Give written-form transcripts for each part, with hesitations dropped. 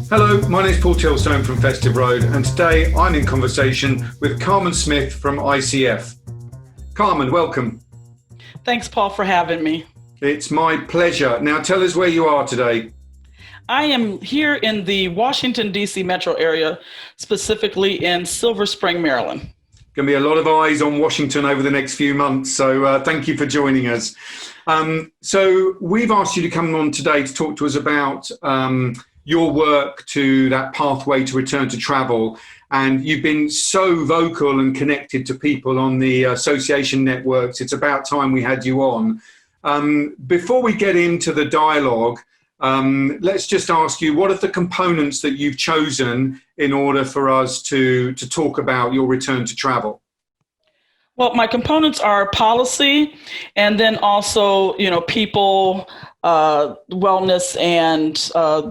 Hello, my name is Paul Tilstone from FESTIVE Road, and today I'm in conversation with Carmen Smith from ICF. Carmen, welcome. Thanks, Paul, for having me. It's my pleasure. Now tell us where you are today. I am here in the Washington, D.C. metro area, specifically in Silver Spring, Maryland. Going to be a lot of eyes on Washington over the next few months, so thank you for joining us. So we've asked you to come on today to talk to us about your work to that pathway to return to travel. And you've been so vocal and connected to people on the association networks. It's about time we had you on. Before we get into the dialogue, let's just ask you, what are the components that you've chosen in order for us to talk about your return to travel? Well, my components are policy, and then also, people, wellness, and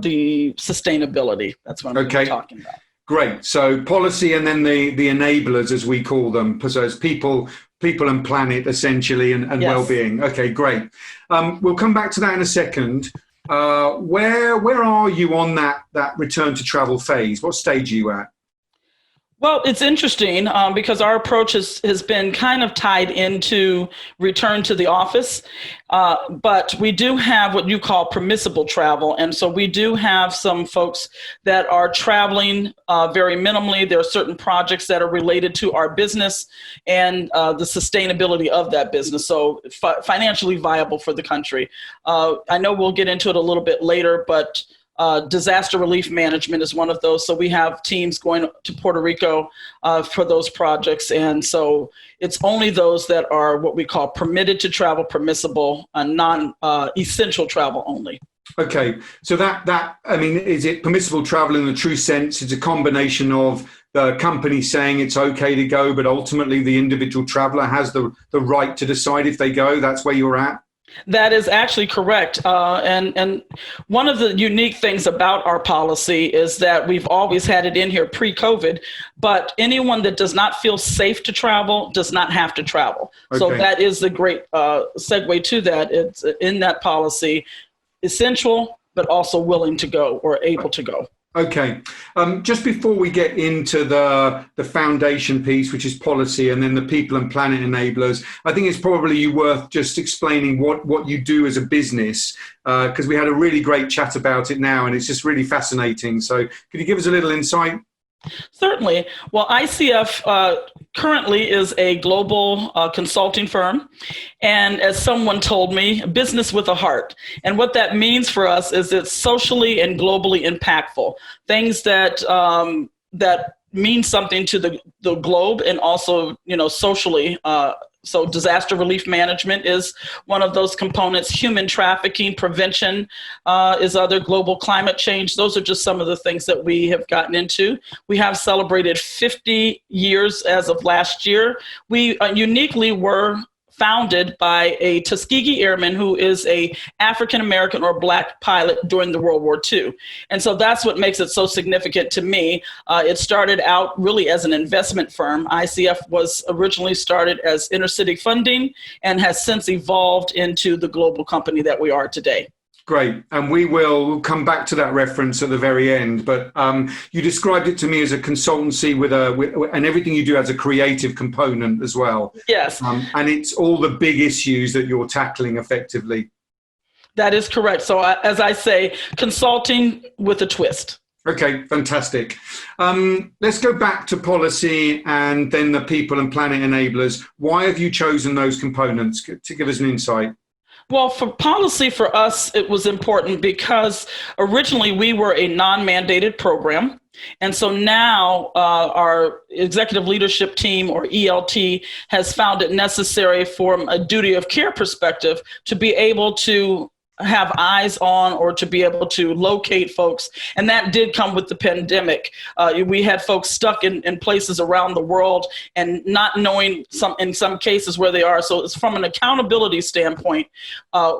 the sustainability. That's what I'm talking about. Great. So policy, and then the enablers, as we call them, so it's people and planet, essentially, and yes, well-being. Okay, great. We'll come back to that in a second. Where are you on that return to travel phase? What stage are you at? Well, it's interesting because our approach has been kind of tied into return to the office, but we do have what you call permissible travel. And so we do have some folks that are traveling very minimally. There are certain projects that are related to our business and the sustainability of that business. So financially viable for the country. I know we'll get into it a little bit later, but disaster relief management is one of those. So we have teams going to Puerto Rico for those projects. And so it's only those that are what we call permitted to travel, permissible, and non-essential travel only. Okay. So is it permissible travel in the true sense? It's a combination of the company saying it's okay to go, but ultimately the individual traveler has the right to decide if they go. That's where you're at? That is actually correct. And one of the unique things about our policy is that we've always had it in here pre-COVID, but anyone that does not feel safe to travel does not have to travel. Okay. So that is the great segue to that. It's in that policy, essential, but also willing to go or able to go. Okay. Just before we get into the foundation piece, which is policy, and then the people and planet enablers, I think it's probably worth just explaining what you do as a business, because we had a really great chat about it now, and it's just really fascinating. So could you give us a little insight? Certainly. Well, ICF currently is a global consulting firm. And as someone told me, business with a heart. And what that means for us is it's socially and globally impactful. Things that mean something to the globe and also, socially. So disaster relief management is one of those components. Human trafficking prevention is other. Global climate change. Those are just some of the things that we have gotten into. We have celebrated 50 years as of last year. We uniquely were founded by a Tuskegee Airman who is a African-American or Black pilot during the World War II. And so that's what makes it so significant to me. It started out really as an investment firm. ICF was originally started as intercity funding and has since evolved into the global company that we are today. Great. And we'll come back to that reference at the very end. But you described it to me as a consultancy and everything you do has a creative component as well. Yes. And it's all the big issues that you're tackling effectively. That is correct. So as I say, consulting with a twist. Okay, fantastic. Let's go back to policy and then the people and planet enablers. Why have you chosen those components? To give us an insight. Well, for policy, for us, it was important because originally we were a non-mandated program. And so now our executive leadership team, or ELT, has found it necessary from a duty of care perspective to be able to have eyes on or to be able to locate folks. And that did come with the pandemic. We had folks stuck in places around the world and not knowing in some cases where they are. So it's from an accountability standpoint,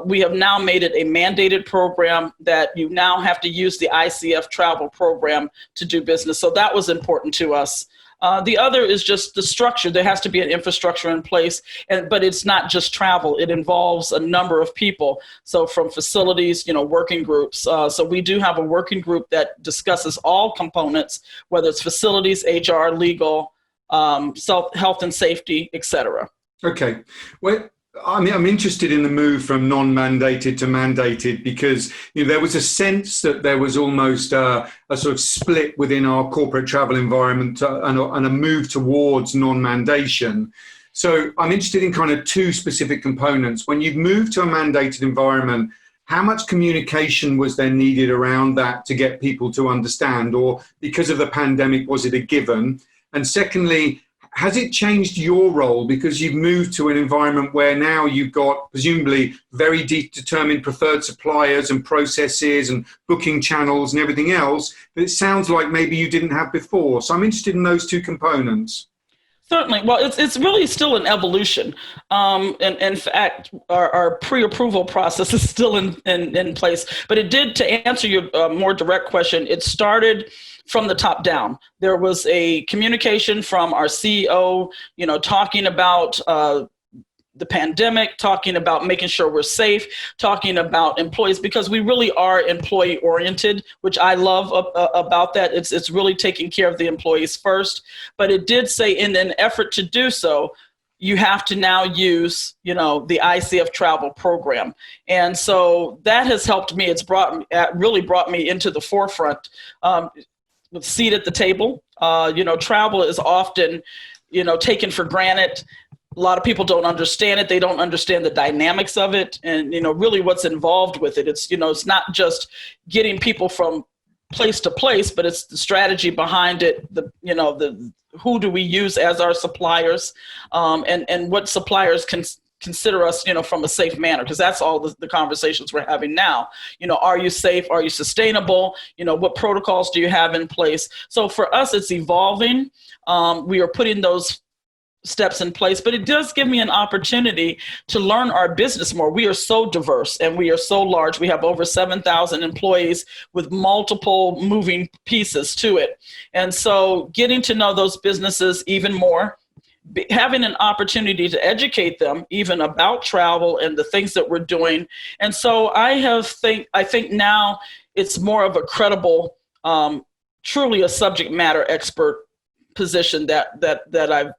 we have now made it a mandated program that you now have to use the ICF travel program to do business. So that was important to us. The other is just the structure. There has to be an infrastructure in place, but it's not just travel. It involves a number of people. So from facilities, working groups. So we do have a working group that discusses all components, whether it's facilities, HR, legal, health and safety, et cetera. Okay. Well, I'm interested in the move from non-mandated to mandated because there was a sense that there was almost a sort of split within our corporate travel environment and a move towards non-mandation. So I'm interested in kind of two specific components. When you've moved to a mandated environment, how much communication was there needed around that to get people to understand, or because of the pandemic, was it a given? And secondly, has it changed your role because you've moved to an environment where now you've got presumably very determined preferred suppliers and processes and booking channels and everything else that it sounds like maybe you didn't have before? So I'm interested in those two components. Certainly. Well, it's really still an evolution. In fact, our pre-approval process is still in place. But it did, to answer your more direct question, it started from the top down. There was a communication from our CEO, talking about the pandemic, talking about making sure we're safe, talking about employees, because we really are employee oriented, which I love about that. It's really taking care of the employees first. But it did say in an effort to do so, you have to now use, the ICF travel program. And so that has helped me. It's really brought me into the forefront with a seat at the table. Travel is often, taken for granted. A lot of people don't understand it. They don't understand the dynamics of it and, really what's involved with it. It's, it's not just getting people from place to place, but it's the strategy behind it. Who do we use as our suppliers, and what suppliers can consider us, from a safe manner, because that's all the conversations we're having now. Are you safe? Are you sustainable? What protocols do you have in place? So for us, it's evolving. We are putting those steps in place, but it does give me an opportunity to learn our business more. We are so diverse and we are so large. We have over 7,000 employees with multiple moving pieces to it. And so getting to know those businesses even more, having an opportunity to educate them even about travel and the things that we're doing. And so I think now it's more of a credible, truly a subject matter expert position that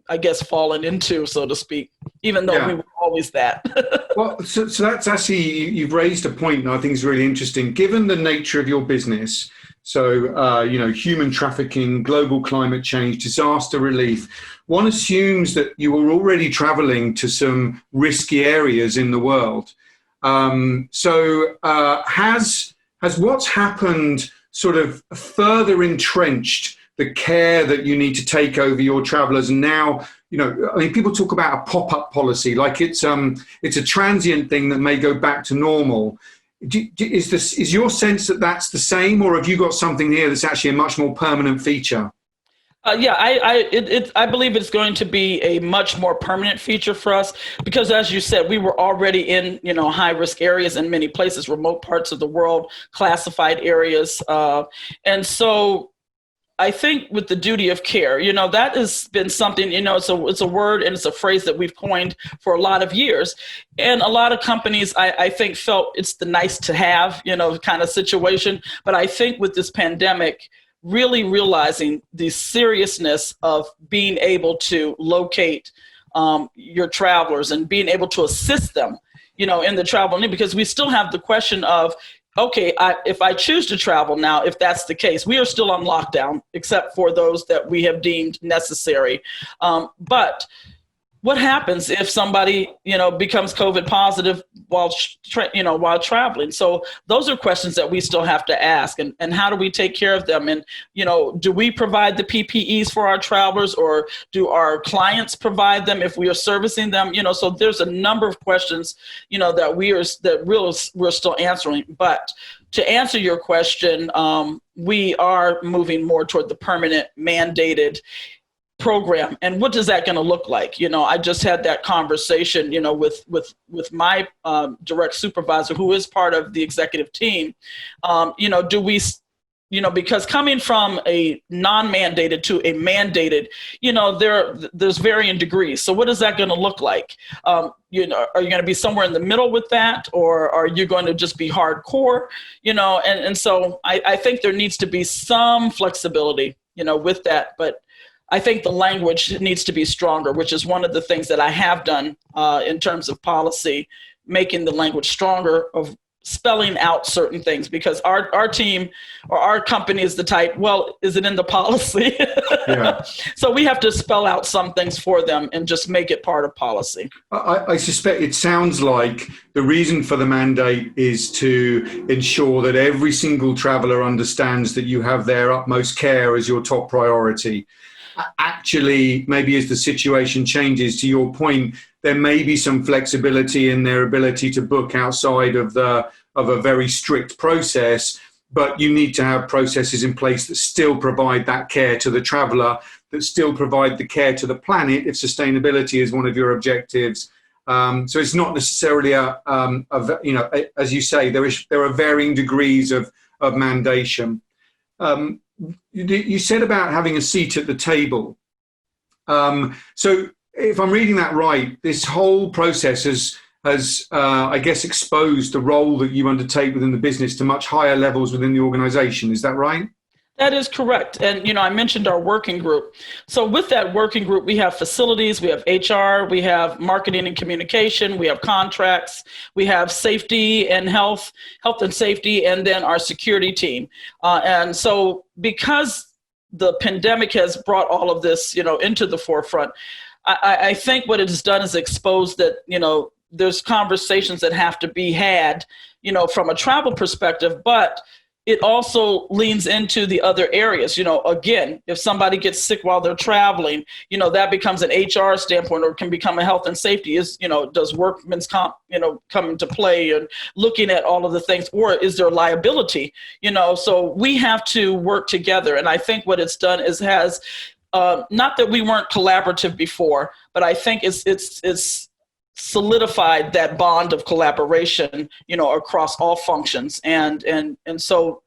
I guess fallen into, so to speak, even though we were always that. Well, so that's actually, you've raised a point that I think is really interesting. Given the nature of your business, so, human trafficking, global climate change, disaster relief, one assumes that you were already traveling to some risky areas in the world. Has what's happened sort of further entrenched the care that you need to take over your travelers? And now, people talk about a pop-up policy, like it's a transient thing that may go back to normal. Is your sense that that's the same, or have you got something here that's actually a much more permanent feature? I believe it's going to be a much more permanent feature for us because, as you said, we were already in, high risk areas in many places, remote parts of the world, classified areas. And so I think with the duty of care, that has been something, it's a word and it's a phrase that we've coined for a lot of years. And a lot of companies, I think, felt it's the nice to have, kind of situation. But I think with this pandemic, really realizing the seriousness of being able to locate your travelers and being able to assist them, in the travel need, because we still have the question of, okay, if I choose to travel now, if that's the case, we are still on lockdown, except for those that we have deemed necessary. But what happens if somebody, becomes COVID positive while traveling? So those are questions that we still have to ask. And how do we take care of them? And, do we provide the PPEs for our travelers, or do our clients provide them if we are servicing them? So there's a number of questions, that we're still answering. But to answer your question, we are moving more toward the permanent mandated program. And what is that going to look like? I just had that conversation, with my direct supervisor, who is part of the executive team. Do we because coming from a non-mandated to a mandated, there's varying degrees. So what is that going to look like? Are you going to be somewhere in the middle with that, or are you going to just be hardcore? And so I think there needs to be some flexibility, with that. But I think the language needs to be stronger, which is one of the things that I have done in terms of policy, making the language stronger of spelling out certain things, because our team or our company is the type, well, is it in the policy? Yeah. So we have to spell out some things for them and just make it part of policy. I suspect it sounds like the reason for the mandate is to ensure that every single traveller understands that you have their utmost care as your top priority. Actually, maybe as the situation changes, to your point, there may be some flexibility in their ability to book outside of a very strict process, but you need to have processes in place that still provide that care to the traveller, that still provide the care to the planet if sustainability is one of your objectives. So it's not necessarily as you say, there are varying degrees of mandation. You said about having a seat at the table. So if I'm reading that right, this whole process has I guess, exposed the role that you undertake within the business to much higher levels within the organization. Is that right? That is correct. And, I mentioned our working group. So with that working group, we have facilities, we have HR, we have marketing and communication, we have contracts, we have safety and health and safety, and then our security team. And so because the pandemic has brought all of this, into the forefront, I think what it has done is exposed that, there's conversations that have to be had, from a travel perspective, but it also leans into the other areas. Again, if somebody gets sick while they're traveling, that becomes an HR standpoint, or can become a health and safety. Does workman's comp, come into play, and looking at all of the things, or is there liability? So we have to work together. And I think what it's done is not that we weren't collaborative before, but I think it's solidified that bond of collaboration, across all functions. And so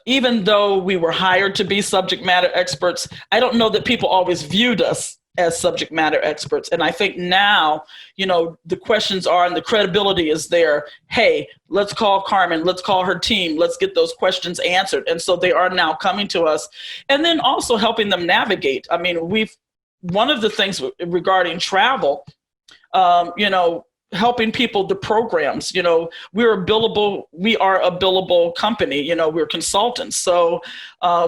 even though we were hired to be subject matter experts, I don't know that people always viewed us as subject matter experts. And I think now, the questions are, and the credibility is there. Hey, let's call Carmen, let's call her team, let's get those questions answered. And so they are now coming to us, and then also helping them navigate. I mean, one of the things regarding travel, helping people, the programs, we are a billable company, we're consultants. So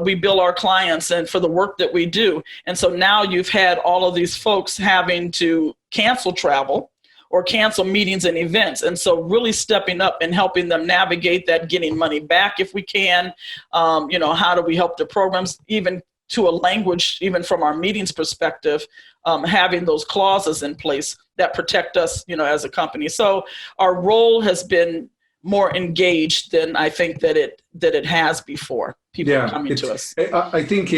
we bill our clients and for the work that we do. And so now you've had all of these folks having to cancel travel or cancel meetings and events. And so really stepping up and helping them navigate that, getting money back if we can. How do we help the programs, even to a language, even from our meetings perspective, having those clauses in place that protect us, as a company. So our role has been more engaged than I think that it has before. People coming to us. I think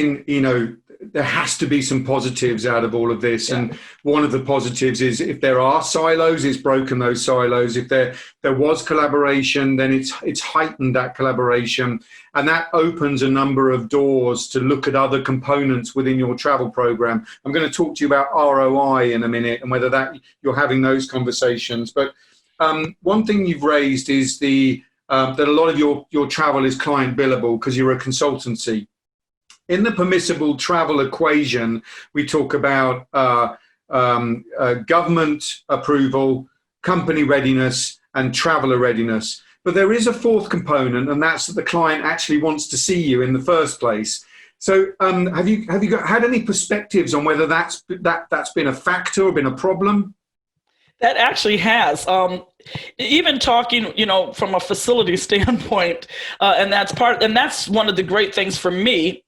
there has to be some positives out of all of this. Yeah. And one of the positives is if there are silos, it's broken those silos. If there was collaboration, then it's heightened that collaboration. And that opens a number of doors to look at other components within your travel program. I'm going to talk to you about ROI in a minute and whether that you're having those conversations. But one thing you've raised is that a lot of your travel is client billable because you're a consultancy. In the permissible travel equation, we talk about government approval, company readiness, and traveller readiness. But there is a fourth component, and that's that the client actually wants to see you in the first place. So have you had any perspectives on whether that's been a factor or been a problem? That actually has. Even talking, from a facility standpoint, and that's one of the great things for me,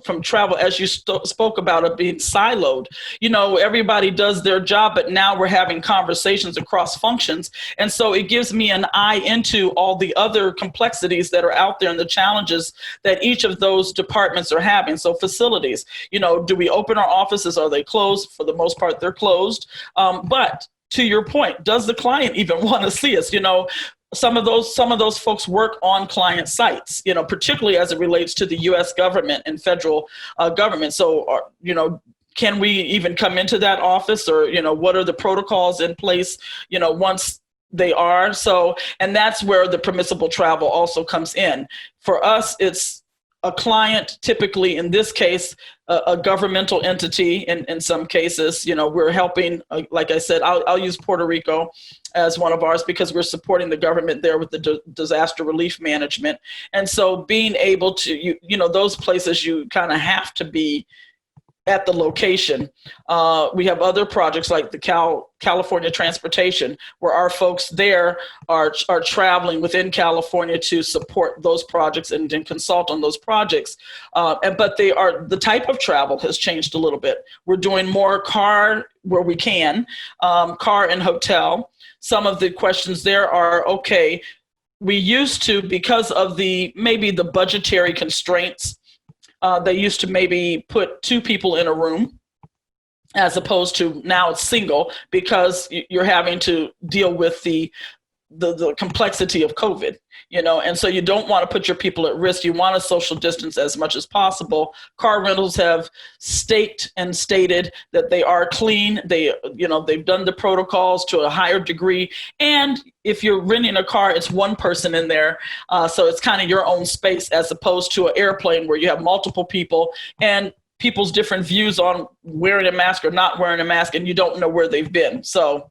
from travel, as you spoke about it being siloed. Everybody does their job, but now we're having conversations across functions. And so it gives me an eye into all the other complexities that are out there and the challenges that each of those departments are having. So facilities, do we open our offices? Are they closed? For the most part, they're closed. But to your point, does the client even want to see us? some of those folks work on client sites, particularly as it relates to the U.S. government and federal government. So, can we even come into that office, or, what are the protocols in place, once they are? So, and that's where the permissible travel also comes in. For us, it's a client, typically in this case, a governmental entity. In some cases, we're helping, like I said, I'll use Puerto Rico as one of ours because we're supporting the government there with the disaster relief management. And so being able to, those places you kind of have to be at the location. We have other projects like the California Transportation, where our folks there are traveling within California to support those projects and consult on those projects. But the type of travel has changed a little bit. We're doing more car where we can, car and hotel. Some of the questions there are, okay, we used to, because of maybe the budgetary constraints, they used to maybe put 2 people in a room, as opposed to now it's single, because you're having to deal with the complexity of COVID, and so you don't want to put your people at risk. You want to social distance as much as possible. Car rentals have stated that they are clean. They've done the protocols to a higher degree. And if you're renting a car, it's one person in there. So it's kind of your own space, as opposed to an airplane where you have multiple people and people's different views on wearing a mask or not wearing a mask, and you don't know where they've been. So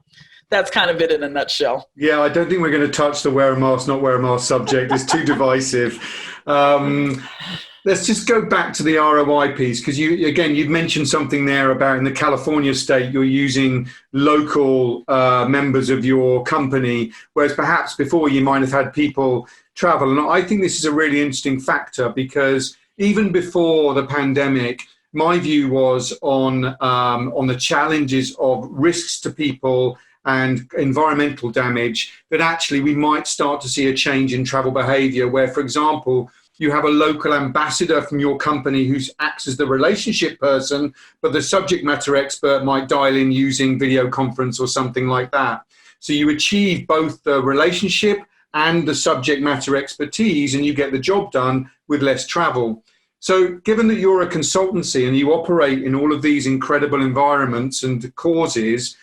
that's kind of it in a nutshell. Yeah, I don't think we're going to touch the wear a mask, not wear a mask subject. It's too divisive. Let's just go back to the ROI piece, because you've mentioned something there about in the California state, you're using local members of your company, whereas perhaps before you might have had people travel. And I think this is a really interesting factor, because even before the pandemic, my view was on the challenges of risks to people and environmental damage, that actually we might start to see a change in travel behavior where, for example, you have a local ambassador from your company who acts as the relationship person, but the subject matter expert might dial in using video conference or something like that. So you achieve both the relationship and the subject matter expertise, and you get the job done with less travel. So given that you're a consultancy and you operate in all of these incredible environments and causes,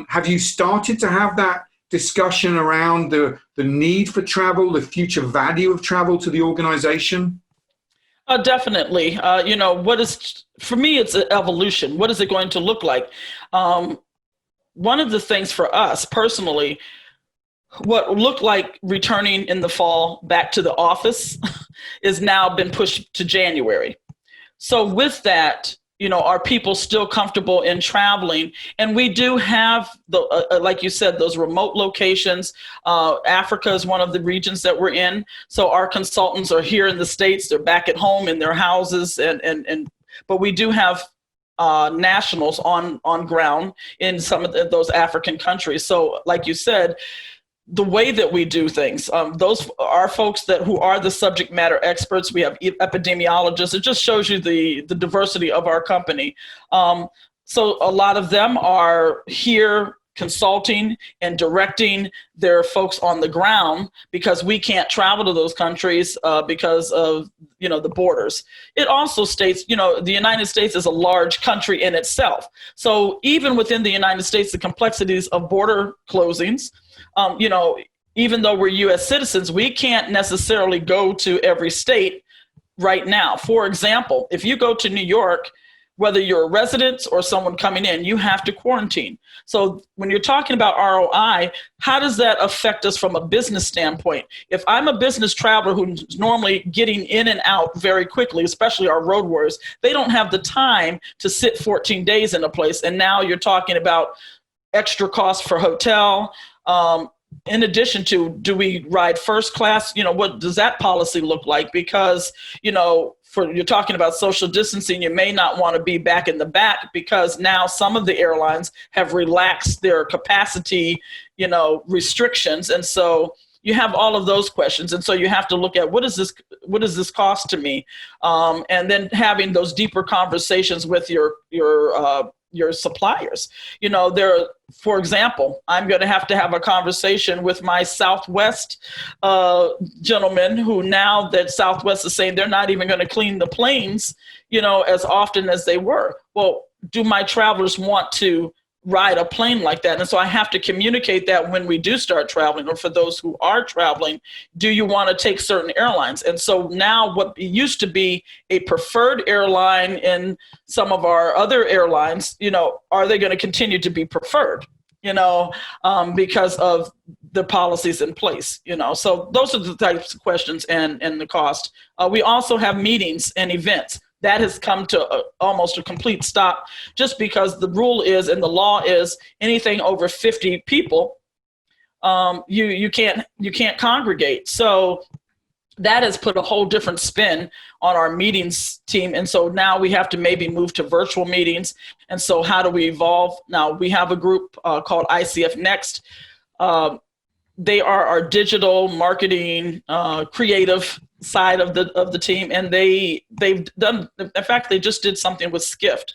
have you started to have that discussion around the need for travel, the future value of travel to the organization? Definitely. For me, it's an evolution. What is it going to look like? One of the things for us personally, what looked like returning in the fall back to the office is now been pushed to January. So with that, are people still comfortable in traveling? And we do have, like you said, those remote locations. Africa is one of the regions that we're in. So our consultants are here in the States. They're back at home in their houses. But we do have nationals on ground in some of those African countries. So like you said, the way that we do things, those are folks who are the subject matter experts. We have epidemiologists. It just shows you the diversity of our company. So a lot of them are here consulting and directing their folks on the ground, because we can't travel to those countries because of the borders. It also states, the United States is a large country in itself. So even within the United States, the complexities of border closings, even though we're U.S. citizens, we can't necessarily go to every state right now. For example, if you go to New York, whether you're a resident or someone coming in, you have to quarantine. So when you're talking about ROI, how does that affect us from a business standpoint? If I'm a business traveler who's normally getting in and out very quickly, especially our road warriors, they don't have the time to sit 14 days in a place. And now you're talking about extra costs for hotel. In addition to, do we ride first class? What does that policy look like? Because, you're talking about social distancing, you may not want to be back in the back, because now some of the airlines have relaxed their capacity, restrictions. And so you have all of those questions. And so you have to look at what does this cost to me? And then having those deeper conversations with your your suppliers. For example, I'm going to have a conversation with my Southwest gentleman, who now that Southwest is saying they're not even going to clean the planes, as often as they were. Well, do my travelers want to ride a plane like that? And so I have to communicate that when we do start traveling, or for those who are traveling, do you want to take certain airlines? And so now what used to be a preferred airline in some of our other airlines, are they going to continue to be preferred, because of the policies in place, so those are the types of questions and the cost. We also have meetings and events. That has come to almost a complete stop, just because the rule is, and the law is, anything over 50 people, you can't congregate. So that has put a whole different spin on our meetings team. And so now we have to maybe move to virtual meetings. And so how do we evolve? Now we have a group called ICF Next. They are our digital marketing, creative side of the team, and they've done. In fact, they just did something with Skift,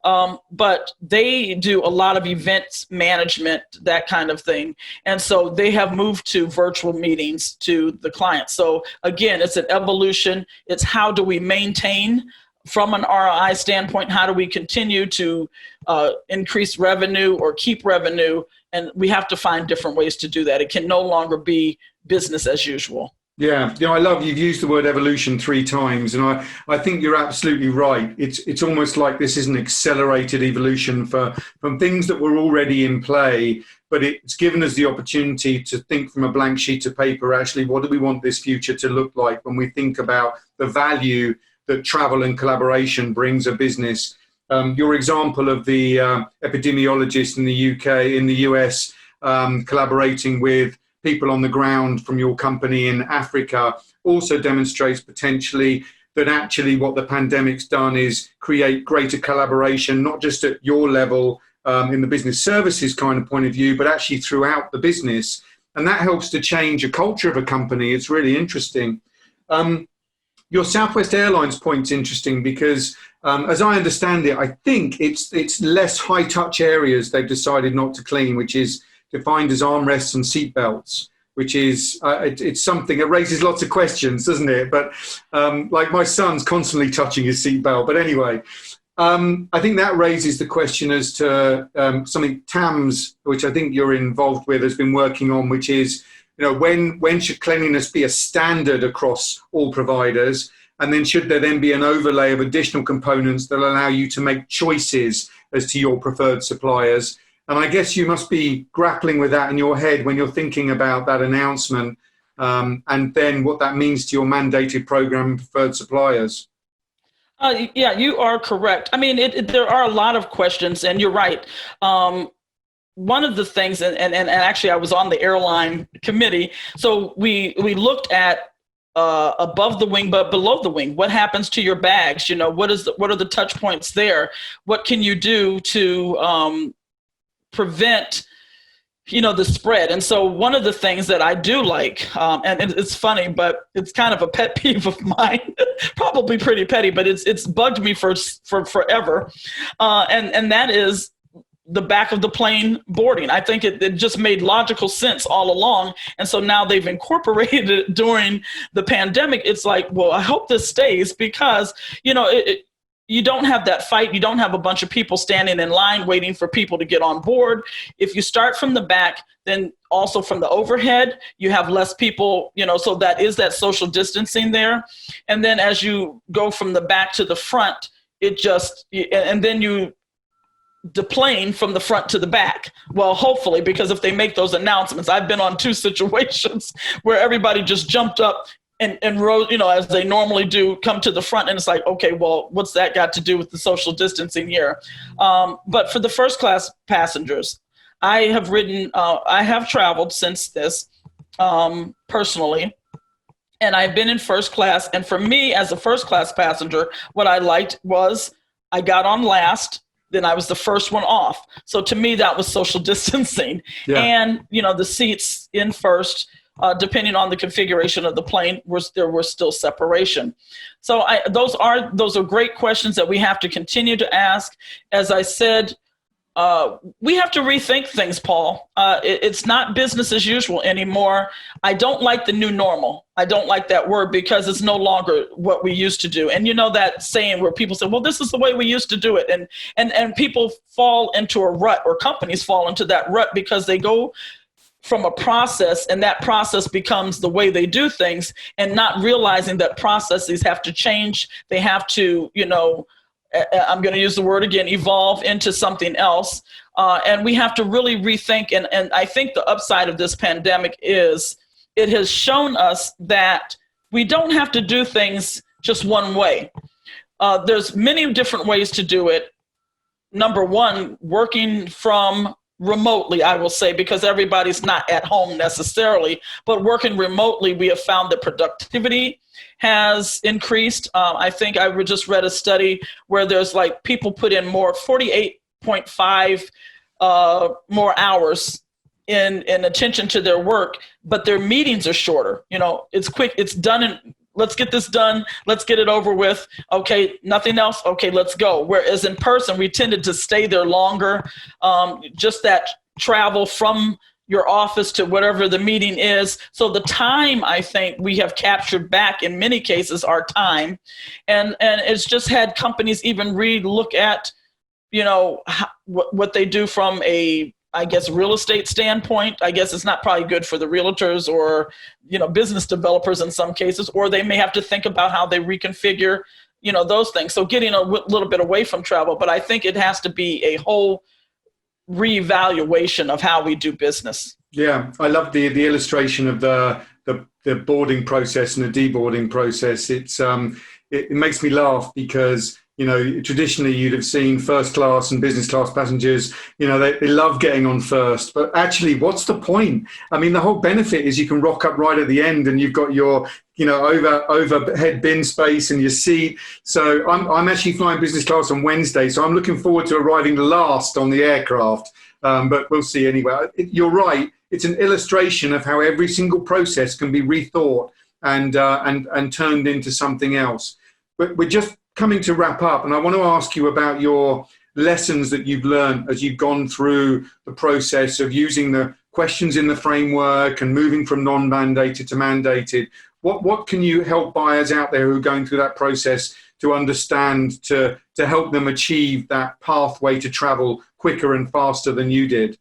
but they do a lot of events management, that kind of thing, and so they have moved to virtual meetings to the clients. So again, it's an evolution. It's how do we maintain from an ROI standpoint? How do we continue to increase revenue or keep revenue? And we have to find different ways to do that. It can no longer be business as usual. Yeah, I love you've used the word evolution 3 times, and I think you're absolutely right. It's almost like this is an accelerated evolution from things that were already in play, but it's given us the opportunity to think from a blank sheet of paper, actually, what do we want this future to look like when we think about the value that travel and collaboration brings a business. Your example of the epidemiologist in the UK, in the US, collaborating with people on the ground from your company in Africa also demonstrates potentially that actually what the pandemic's done is create greater collaboration, not just at your level in the business services kind of point of view, but actually throughout the business. And that helps to change a culture of a company. It's really interesting. Your Southwest Airlines point's interesting because, as I understand it, I think it's less high-touch areas they've decided not to clean, which is defined as armrests and seat belts, which is it's something that raises lots of questions, doesn't it? But like my son's constantly touching his seat belt. But anyway, I think that raises the question as to something TAMS, which I think you're involved with, has been working on, which is, when should cleanliness be a standard across all providers? And then should there then be an overlay of additional components that allow you to make choices as to your preferred suppliers? And I guess you must be grappling with that in your head when you're thinking about that announcement, and then what that means to your mandated program preferred suppliers. Yeah, you are correct. I mean, there are a lot of questions, and you're right. One of the things, and actually I was on the airline committee, so we looked at above the wing, but below the wing. What happens to your bags? What are the touch points there? What can you do to prevent the spread? And so one of the things that I do like, and it's funny, but it's kind of a pet peeve of mine, probably pretty petty, but it's bugged me for forever, and that is the back of the plane boarding. I think it just made logical sense all along. And so now they've incorporated it during the pandemic. It's like, well, I hope this stays because, you don't have that fight. You don't have a bunch of people standing in line waiting for people to get on board. If you start from the back, then also from the overhead, you have less people, so that is that social distancing there. And then as you go from the back to the front, and then you deplane from the front to the back. Well, hopefully, because if they make those announcements, I've been on 2 situations where everybody just jumped up and rose, as they normally do, come to the front, and it's like, okay, well, what's that got to do with the social distancing here? But for the first class passengers, I have traveled since this personally, and I've been in first class. And for me, as a first class passenger, what I liked was I got on last, then I was the first one off. So to me, that was social distancing. Yeah. And, the seats in first, depending on the configuration of the plane, there was still separation. So those are great questions that we have to continue to ask. As I said, we have to rethink things, Paul. It's not business as usual anymore. I don't like the new normal. I don't like that word because it's no longer what we used to do. And you know that saying where people say, well, this is the way we used to do it. And people fall into a rut, or companies fall into that rut because they go from a process, and that process becomes the way they do things, and not realizing that processes have to change. They have to, I'm going to use the word again, evolve into something else. And we have to really rethink. And I think the upside of this pandemic is it has shown us that we don't have to do things just one way. There's many different ways to do it. Number one, working from remotely, I will say, because everybody's not at home necessarily, but working remotely, we have found that productivity has increased. I think I just read a study where there's like people put in 48.5 more hours in attention to their work, but their meetings are shorter. It's quick, it's done, and let's get this done. Let's get it over with. Okay, nothing else. Okay, let's go. Whereas in person, we tended to stay there longer. Just that travel from your office to whatever the meeting is. So the time, I think, we have captured back in many cases our time. And it's just had companies even look at, what they do from a, I guess, real estate standpoint. I guess it's not probably good for the realtors or, business developers in some cases, or they may have to think about how they reconfigure, those things. So getting a little bit away from travel, but I think it has to be a whole reevaluation of how we do business. Yeah, I love the illustration of the boarding process and the deboarding process. It makes me laugh because traditionally you'd have seen first class and business class passengers, they love getting on first, but actually what's the point? I mean, the whole benefit is you can rock up right at the end and you've got your, overhead bin space and your seat. So I'm actually flying business class on Wednesday. So I'm looking forward to arriving last on the aircraft. But we'll see anyway. You're right. It's an illustration of how every single process can be rethought and turned into something else. But we're just coming to wrap up, and I want to ask you about your lessons that you've learned as you've gone through the process of using the questions in the framework and moving from non-mandated to mandated. What can you help buyers out there who are going through that process to understand to help them achieve that pathway to travel quicker and faster than you did?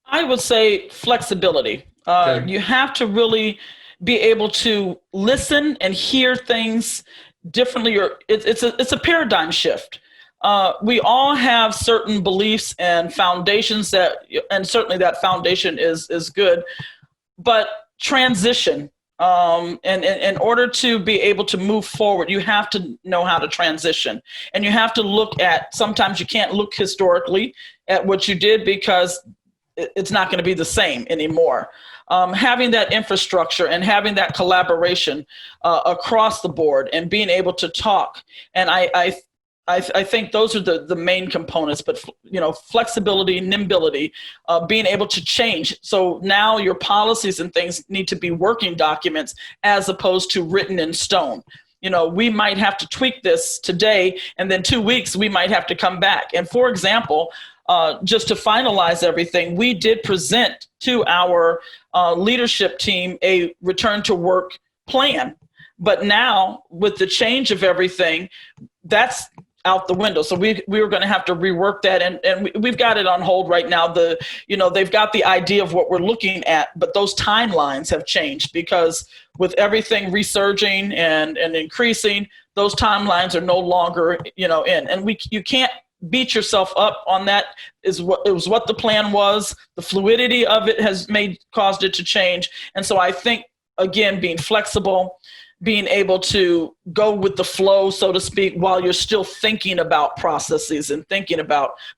I would say flexibility. Okay. You have to really be able to listen and hear things differently, or it's a paradigm shift. We all have certain beliefs and foundations and certainly that foundation is good, but transition. And in order to be able to move forward, you have to know how to transition, and you have to look at, sometimes you can't look historically at what you did because it's not going to be the same anymore. Having that infrastructure and having that collaboration across the board and being able to talk. And I think those are the main components, but flexibility, nimbility, being able to change. So now your policies and things need to be working documents as opposed to written in stone. We might have to tweak this today, and then 2 weeks, we might have to come back. And for example, just to finalize everything, we did present to our leadership team a return to work plan. But now with the change of everything, that's out the window. So we were going to have to rework that, and we've got it on hold right now. They've got the idea of what we're looking at, but those timelines have changed because with everything resurging and increasing, those timelines are no longer in. And you can't beat yourself up on that. It was what the plan was. The fluidity of it has caused it to change. And so I think, again, being flexible, being able to go with the flow, so to speak, while you're still thinking about processes and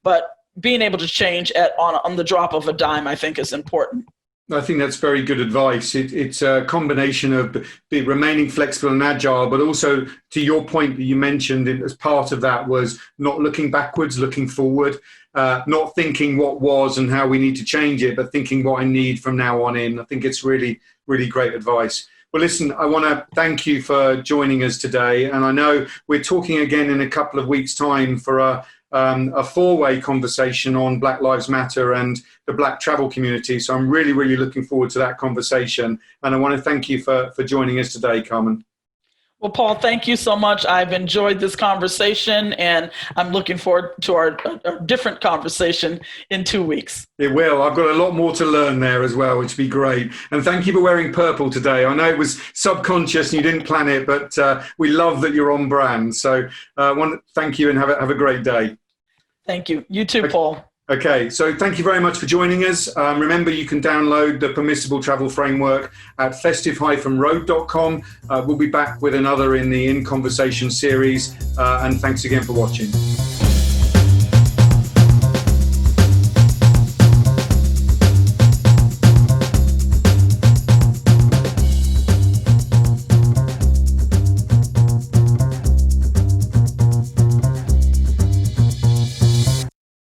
but being able to change on the drop of a dime, I think is important. I think that's very good advice. It's a combination of remaining flexible and agile, but also to your point that you mentioned as part of that was not looking backwards, looking forward, not thinking what was and how we need to change it, but thinking what I need from now on in. I think it's really, really great advice. Well, listen, I want to thank you for joining us today. And I know we're talking again in a couple of weeks' time for a four-way conversation on Black Lives Matter and the Black travel community. So I'm really, really looking forward to that conversation. And I want to thank you for joining us today, Carmen. Well, Paul, thank you so much. I've enjoyed this conversation, and I'm looking forward to our different conversation in 2 weeks. It will. I've got a lot more to learn there as well, which would be great. And thank you for wearing purple today. I know it was subconscious and you didn't plan it, but we love that you're on brand. So I want to thank you and have a great day. Thank you. You too, Paul. Okay, so thank you very much for joining us. Remember, you can download the Permissible Travel Framework at festive-road.com. We'll be back with another in the In Conversation series, and thanks again for watching.